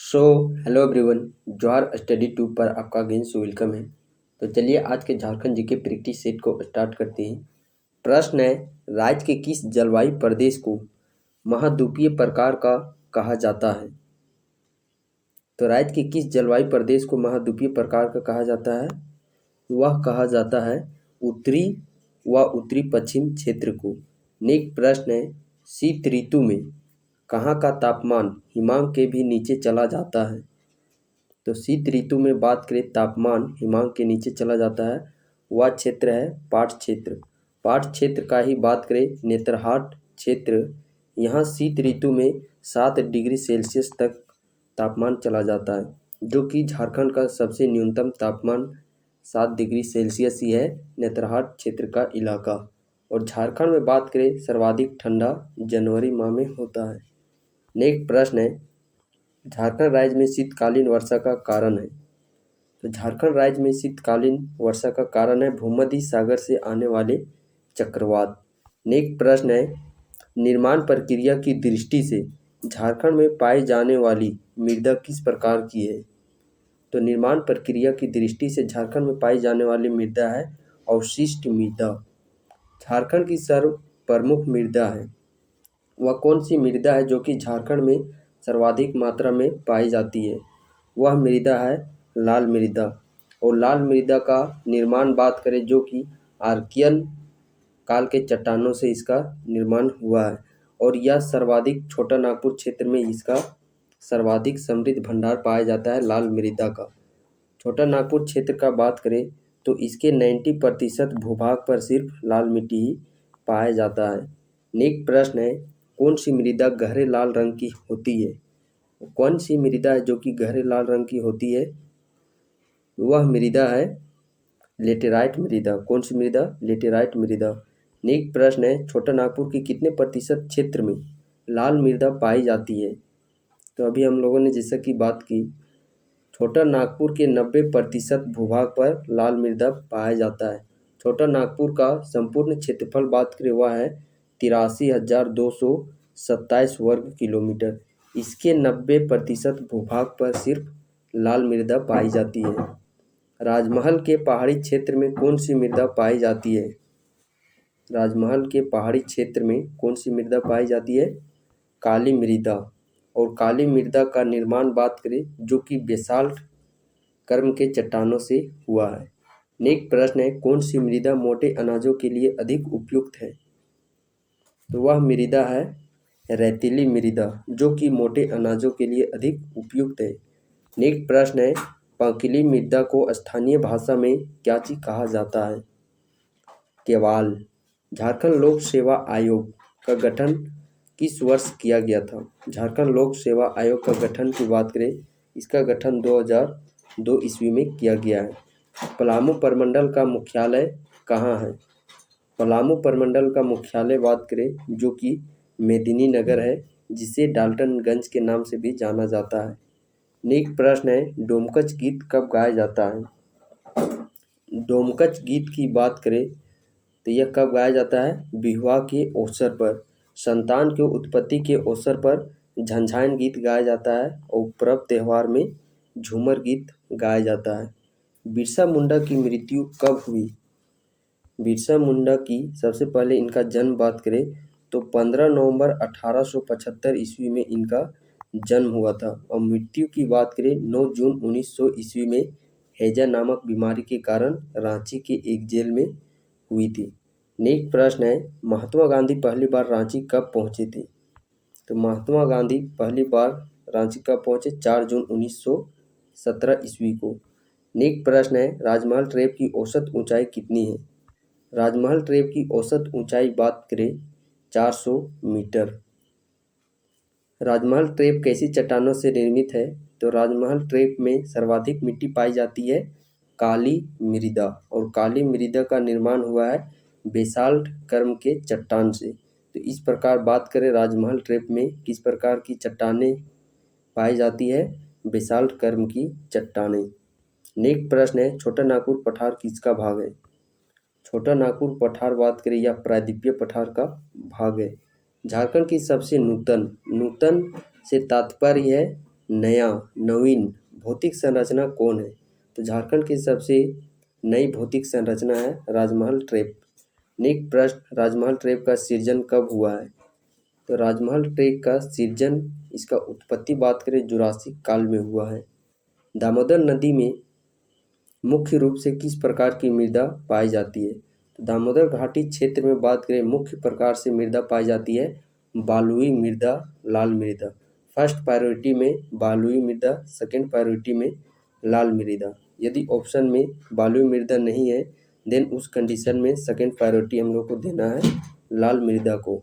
So hello everyone, जौहर study tube पर आपका again से वेलकम है। तो चलिए आज के झारखंड जीके प्रैक्टिस सेट को स्टार्ट करते हैं। प्रश्न है, राज्य के किस जलवायु प्रदेश को महाद्वीपीय प्रकार का कहा जाता है? तो राज्य के किस जलवायु प्रदेश को महाद्वीपीय प्रकार का कहा जाता है? वह कहा जाता है उत्तरी व उत्तरी पश्चिम क्षेत्र को। नेक्स्ट प्रश्न है, शीत ऋतु में कहाँ का तापमान हिमांक के भी नीचे चला जाता है? तो शीत ऋतु में बात करें तापमान हिमांक के नीचे चला जाता है, वह क्षेत्र है पाट क्षेत्र। पाट क्षेत्र का ही बात करें नेतरहाट क्षेत्र, यहाँ शीत ऋतु में 7 डिग्री सेल्सियस तक तापमान चला जाता है, जो कि झारखंड का सबसे न्यूनतम तापमान 7 डिग्री सेल्सियस ही है नेतरहाट क्षेत्र का इलाका। और झारखंड में बात करें सर्वाधिक ठंडा जनवरी माह में होता है। नेक्स्ट प्रश्न है, झारखंड राज्य में शीतकालीन वर्षा का कारण है? तो झारखंड राज्य में शीतकालीन वर्षा का कारण है भूमध्य सागर से आने वाले चक्रवात। नेक्स्ट प्रश्न है, निर्माण प्रक्रिया की दृष्टि से झारखंड में पाई जाने वाली मृदा किस प्रकार की है? तो निर्माण प्रक्रिया की दृष्टि से झारखंड में पाई जाने वाली मृदा है अवशिष्ट मृदा। झारखंड की सर्व प्रमुख मृदा है, वह कौन सी मृदा है जो कि झारखंड में सर्वाधिक मात्रा में पाई जाती है? वह मृदा है लाल मृदा। और लाल मृदा का निर्माण बात करें जो कि आर्कियन काल के चट्टानों से इसका निर्माण हुआ है, और यह सर्वाधिक छोटा नागपुर क्षेत्र में इसका सर्वाधिक समृद्ध भंडार पाया जाता है लाल मृदा का। छोटा नागपुर क्षेत्र का बात करें तो इसके 90% भूभाग पर सिर्फ लाल मिट्टी ही पाया जाता है। नेक्स्ट प्रश्न है, कौन सी मृदा गहरे लाल रंग की होती है? कौन सी मृदा है जो कि गहरे लाल रंग की होती है? वह मृदा है लेटेराइट मृदा। कौन सी मृदा? लेटेराइट मृदा। नेक्स्ट प्रश्न है, छोटा नागपुर के कितने प्रतिशत क्षेत्र में लाल मृदा पाई जाती है? तो अभी हम लोगों ने जैसा कि बात की, छोटा नागपुर के 90% भूभाग पर लाल मृदा पाया जाता है। छोटा नागपुर का संपूर्ण क्षेत्रफल बात करें वह है 83,227 वर्ग किलोमीटर। इसके 90% भूभाग पर सिर्फ लाल मृदा पाई जाती है। राजमहल के पहाड़ी क्षेत्र में कौन सी मृदा पाई जाती है? राजमहल के पहाड़ी क्षेत्र में कौन सी मृदा पाई जाती है? काली मृदा। और काली मृदा का निर्माण बात करें जो कि बेसाल्ट कर्म के चट्टानों से हुआ है। नेक्स्ट प्रश्न है, कौन सी मृदा मोटे अनाजों के लिए अधिक उपयुक्त है? तो वह मृदा है रेतीली मृदा, जो कि मोटे अनाजों के लिए अधिक उपयुक्त है। नेक्स्ट प्रश्न है, पंकीली मृदा को स्थानीय भाषा में क्या चीज कहा जाता है? केवाल। झारखंड लोक सेवा आयोग का गठन किस वर्ष किया गया था? झारखंड लोक सेवा आयोग का गठन की बात करें, इसका गठन 2002 ईस्वी में किया गया है। पलामू प्रमंडल का मुख्यालय कहाँ है? पलामू प्रमंडल का मुख्यालय बात करें जो कि मेदिनीनगर है, जिसे डाल्टनगंज के नाम से भी जाना जाता है। नेक्स्ट प्रश्न है, डोमकच गीत कब गाया जाता है? डोमकच गीत की बात करें तो यह कब गाया जाता है? विवाह के अवसर पर, संतान के उत्पत्ति के अवसर पर झंझायन गीत गाया जाता है, और पर्व त्यौहार में झूमर गीत गाया जाता है। बिरसा मुंडा की मृत्यु कब हुई? बिरसा मुंडा की सबसे पहले इनका जन्म बात करें तो 15 नवंबर 1875 ईस्वी में इनका जन्म हुआ था, और मृत्यु की बात करें 9 जून 1900 ईस्वी में हैजा नामक बीमारी के कारण रांची के एक जेल में हुई थी। नेक्स्ट प्रश्न है, महात्मा गांधी पहली बार रांची कब पहुंचे थे? तो महात्मा गांधी पहली बार रांची कब पहुंचे? 4 जून 1917 ईस्वी को। नेक्स्ट प्रश्न है, राजमहल ट्रैप की औसत ऊंचाई कितनी है? राजमहल ट्रैप की औसत ऊंचाई बात करें 400 मीटर। राजमहल ट्रैप कैसी चट्टानों से निर्मित है? तो राजमहल ट्रैप में सर्वाधिक मिट्टी पाई जाती है काली मृदा, और काली मृदा का निर्माण हुआ है बेसाल्ट कर्म के चट्टान से। तो इस प्रकार बात करें राजमहल ट्रैप में किस प्रकार की चट्टानें पाई जाती है? बेसाल्ट कर्म की चट्टानें। नेक्स्ट प्रश्न है, छोटा नागपुर पठार किसका भाग है? छोटा नागपुर पठार बात करें या प्रायद्वीपीय पठार का भाग है। झारखंड की सबसे नूतन से तात्पर्य है नया नवीन भौतिक संरचना कौन है? तो झारखंड की सबसे नई भौतिक संरचना है राजमहल ट्रैप। नेक्स्ट प्रश्न, राजमहल ट्रैप का सृजन कब हुआ है? तो राजमहल ट्रैप का सृजन, इसका उत्पत्ति बात करें जुरासिक काल में हुआ है। दामोदर नदी में मुख्य रूप से किस प्रकार की मृदा पाई जाती है? तो दामोदर घाटी क्षेत्र में बात करें मुख्य प्रकार से मृदा पाई जाती है बालुई मृदा, लाल मृदा। फर्स्ट प्रायोरिटी में बालुई मृदा, सेकंड प्रायोरिटी में लाल मृदा। यदि ऑप्शन में बालुई मृदा नहीं है देन उस कंडीशन में सेकंड प्रायोरिटी हम लोग को देना है लाल मृदा को।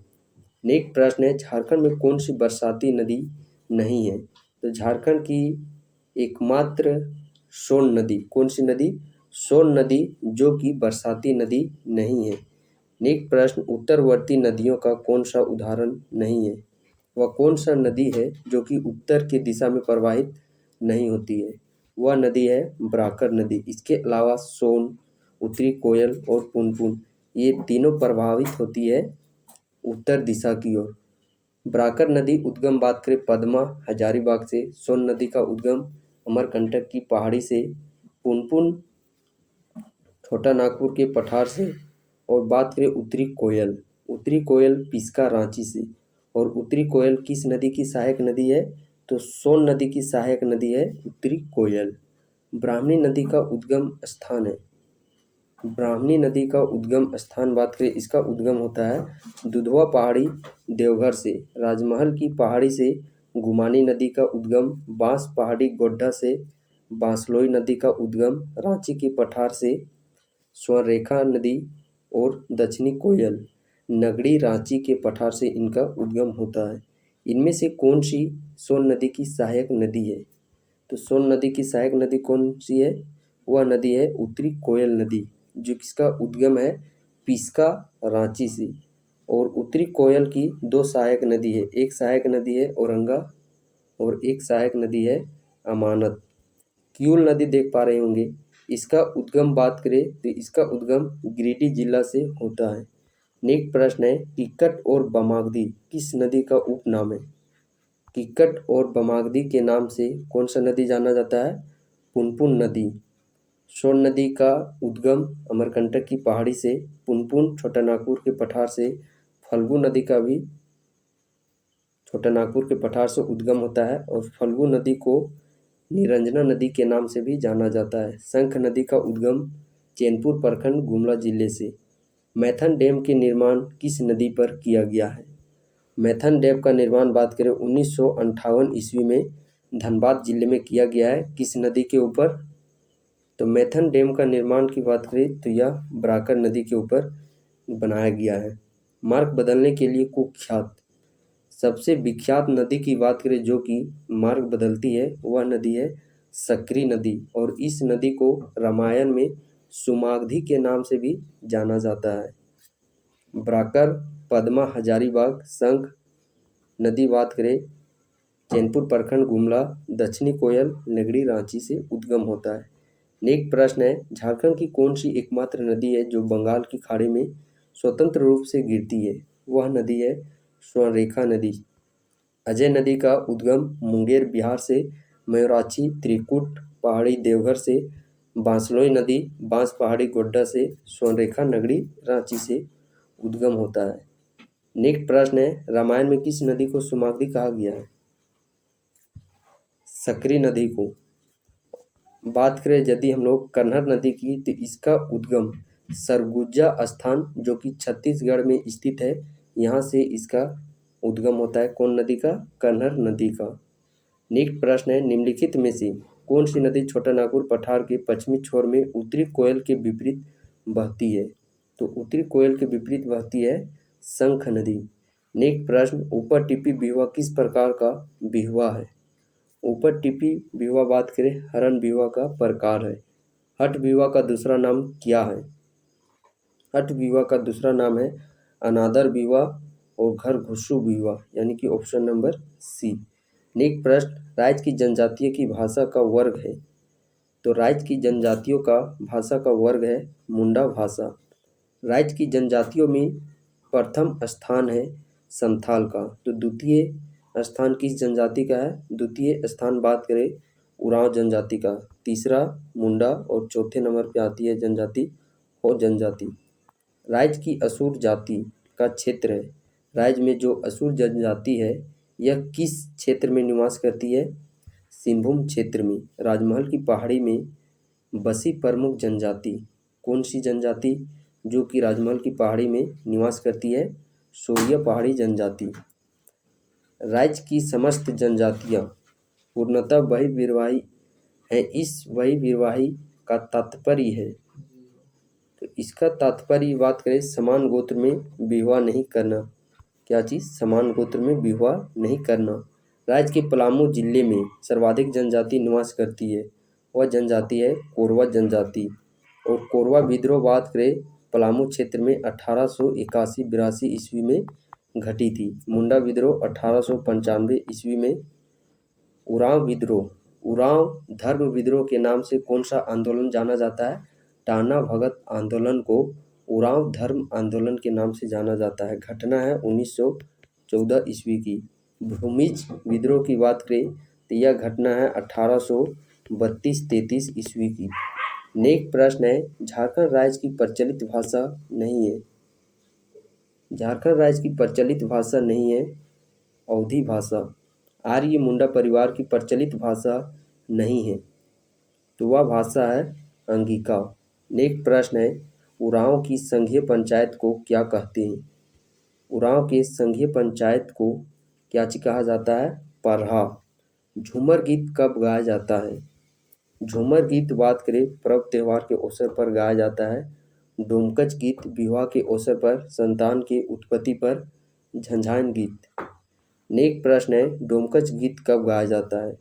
नेक्स्ट प्रश्न है, झारखंड में कौन सी बरसाती नदी नहीं है? तो झारखंड की एकमात्र सोन नदी, कौन सी नदी? सोन नदी, जो कि बरसाती नदी नहीं है। नेक्स्ट प्रश्न, उत्तरवर्ती नदियों का कौन सा उदाहरण नहीं है? वह कौन सा नदी है जो कि उत्तर की दिशा में प्रवाहित नहीं होती है? वह नदी है ब्राकर नदी। इसके अलावा सोन, उत्तरी कोयल और पुनपुन, ये तीनों प्रभावित होती है उत्तर दिशा की ओर। ब्राकर नदी उद्गम बात करें पद्मा हजारीबाग से, सोन नदी का उद्गम अमरकंटक की पहाड़ी से, पुनपुन छोटा नागपुर के पठार से, और बात करें उत्तरी कोयल पिस्का रांची से। और उत्तरी कोयल किस नदी की सहायक नदी है? तो सोन नदी की सहायक नदी है उत्तरी कोयल। ब्राह्मणी नदी का उद्गम स्थान है, ब्राह्मणी नदी का उद्गम स्थान बात करें, इसका उद्गम होता है दुधवा पहाड़ी देवघर से। राजमहल की पहाड़ी से गुमानी नदी का उद्गम बांस पहाड़ी गोड्डा से। बांसलोई नदी का उद्गम रांची की पठार से। स्वर्णरेखा नदी और दक्षिणी कोयल नगड़ी रांची के पठार से इनका उद्गम होता है। इनमें से कौन सी सोन नदी की सहायक नदी है? तो सोन नदी की सहायक नदी कौन सी है? वह नदी है उत्तरी कोयल नदी, जो किसका उद्गम है पिस्का रांची से। और उत्तरी कोयल की दो सहायक नदी है, एक सहायक नदी है औरंगा और एक सहायक नदी है अमानत। किऊल नदी देख पा रहे होंगे, इसका उद्गम बात करें तो इसका उद्गम गिरिडीह जिला से होता है। नेक्स्ट प्रश्न है, किक्कट और बमागदी किस नदी का उपनाम है? किक्कट और बमागदी के नाम से कौन सा नदी जाना जाता है? पुनपुन नदी। सोन नदी का उद्गम अमरकंटक की पहाड़ी से, पुनपुन छोटा नागपुर के पठार से, फल्गु नदी का भी छोटा नागपुर के पठार से उद्गम होता है। और फल्गु नदी को निरंजना नदी के नाम से भी जाना जाता है। शंख नदी का उद्गम चैनपुर प्रखंड गुमला जिले से। मैथन डैम के निर्माण किस नदी पर किया गया है? मैथन डैम का निर्माण बात करें 1958 ईस्वी में धनबाद जिले में किया गया है। किस नदी के ऊपर? तो मैथन डैम का निर्माण की बात करें तो यह ब्राकर नदी के ऊपर बनाया गया है। मार्ग बदलने के लिए कुख्यात सबसे विख्यात नदी की बात करें जो कि मार्ग बदलती है, वह नदी है सकरी नदी। और इस नदी को रामायण में सुमागधी के नाम से भी जाना जाता है। ब्राकर, पद्मा हजारीबाग, शंख नदी बात करें चैनपुर प्रखंड गुमला, दक्षिणी कोयल नगड़ी रांची से उद्गम होता है। नेक्स्ट प्रश्न है, झारखंड की कौन सी एकमात्र नदी है जो बंगाल की खाड़ी में स्वतंत्र रूप से गिरती है? वह नदी है स्वर्णरेखा नदी। अजय नदी का उद्गम मुंगेर बिहार से, मयूराक्षी त्रिकुट पहाड़ी देवघर से, बांसलोई नदी बांस पहाड़ी गोड्डा से, स्वर्णरेखा नगरी रांची से उद्गम होता है। नेक्स्ट प्रश्न है, रामायण में किस नदी को सुमागधी कहा गया है? सकरी नदी को। बात करें यदि हम लोग कन्हर नदी की, तो इसका उद्गम सरगुजा स्थान जो कि छत्तीसगढ़ में स्थित है, यहाँ से इसका उद्गम होता है। कौन नदी का? कन्हर नदी का। नेक्स्ट प्रश्न है, निम्नलिखित में से कौन सी नदी छोटा नागपुर पठार के पश्चिमी छोर में उत्तरी कोयल के विपरीत बहती है? तो उत्तरी कोयल के विपरीत बहती है शंख नदी। नेक्स्ट प्रश्न, ऊपर टिपी बिहुआ किस प्रकार का बिहुआ है? ऊपर टिपी बिहुआ बात करें हरण बिहुआ का प्रकार है। हठ बिहुआ का दूसरा नाम क्या है? हठ बिहुआ का दूसरा नाम है अनादर बिहुआ और घर घुस्सू बिहुआ, यानी कि ऑप्शन नंबर सी। नेक्स्ट प्रश्न, राज्य की जनजातियों की भाषा का वर्ग है? तो राज्य की जनजातियों का भाषा का वर्ग है मुंडा भाषा। राज्य की जनजातियों में प्रथम स्थान है संथाल का, तो द्वितीय स्थान किस जनजाति का है? द्वितीय स्थान बात करें उरांव जनजाति का, तीसरा मुंडा और चौथे नंबर पे आती है जनजाति हो जनजाति। राज्य की असुर जाति का क्षेत्र है। राज्य में जो असुर जनजाति है यह किस क्षेत्र में निवास करती है? सिंहभूम क्षेत्र में। राजमहल की पहाड़ी में बसी प्रमुख जनजाति कौन सी जनजाति जो कि राजमहल की पहाड़ी में निवास करती है? सोरिया पहाड़ी जनजाति। राज्य की समस्त जनजातियाँ पूर्णतः बहिर्विवाही हैं। इस बहिर्विवाही का तात्पर्य है, तो इसका तात्पर्य बात करें समान गोत्र में विवाह नहीं करना। क्या चीज़? समान गोत्र में विवाह नहीं करना। राज्य के पलामू जिले में सर्वाधिक जनजाति निवास करती है, वह जनजाति है कोरवा जनजाति। और कोरवा विद्रोह बात करें पलामू क्षेत्र में 1881-82 ईस्वी में घटी थी। मुंडा विद्रोह 1895 ईस्वी में। उरांव विद्रोह, उरांव धर्म विद्रोह के नाम से कौन सा आंदोलन जाना जाता है? टाना भगत आंदोलन को उरांव धर्म आंदोलन के नाम से जाना जाता है। घटना है 1914 ईस्वी की। भूमिज विद्रोह की बात करें तो यह घटना है 1832-33 ईस्वी की। नेक्स्ट प्रश्न है झारखंड राज्य की प्रचलित भाषा नहीं है। झारखंड राज्य की प्रचलित भाषा नहीं है अवधी भाषा। आर्य मुंडा परिवार की प्रचलित भाषा नहीं है, तो वह भाषा है अंगिका। नेक्स्ट प्रश्न है उरांव की संघीय पंचायत को क्या कहते हैं? उरांव के संघीय पंचायत को क्या कहा जाता है? परहा। झूमर गीत कब गाया जाता है? झूमर गीत बात करें पर्व त्यौहार के अवसर पर गाया जाता है। डोमकच गीत विवाह के अवसर पर, संतान की उत्पत्ति पर। झंझान गीत। नेक्स्ट प्रश्न है डोमकच गीत कब गाया जाता है?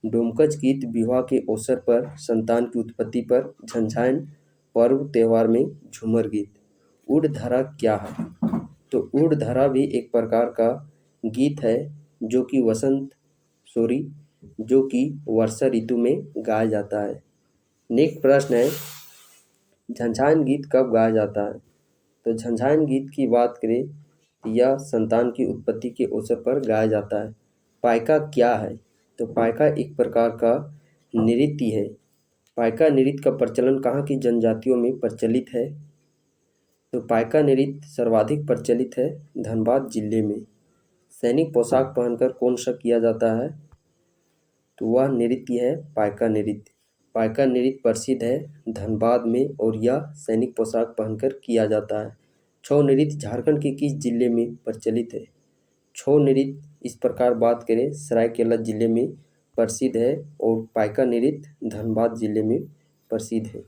डोमकच गीत विवाह के अवसर पर, संतान की उत्पत्ति पर। झंझान पर्व त्यौहार में। झूमर गीत। उड़धरा क्या है? तो उड़धरा भी एक प्रकार का गीत है जो कि वर्षा ऋतु में गाया जाता है। नेक्स्ट प्रश्न है झंझान गीत कब गाया जाता है? तो झंझान गीत की बात करें यह संतान की उत्पत्ति के अवसर पर गाया जाता है। पाइका क्या है? तो पाइका एक प्रकार का नृत्य है। पाइका नृत्य का प्रचलन कहाँ की जनजातियों में प्रचलित है? तो पाइका नृत्य सर्वाधिक प्रचलित है धनबाद जिले में। सैनिक पोशाक पहनकर कौन सा किया जाता है? तो वह नृत्य है पाइका नृत्य। पाइका नृत्य प्रसिद्ध है धनबाद में और यह सैनिक पोशाक पहनकर किया जाता है। छऊ नृत्य झारखंड के किस जिले में प्रचलित है? छऊ नृत्य इस प्रकार बात करें सरायकेला जिले में प्रसिद्ध है और पाइका नृत्य धनबाद जिले में प्रसिद्ध है।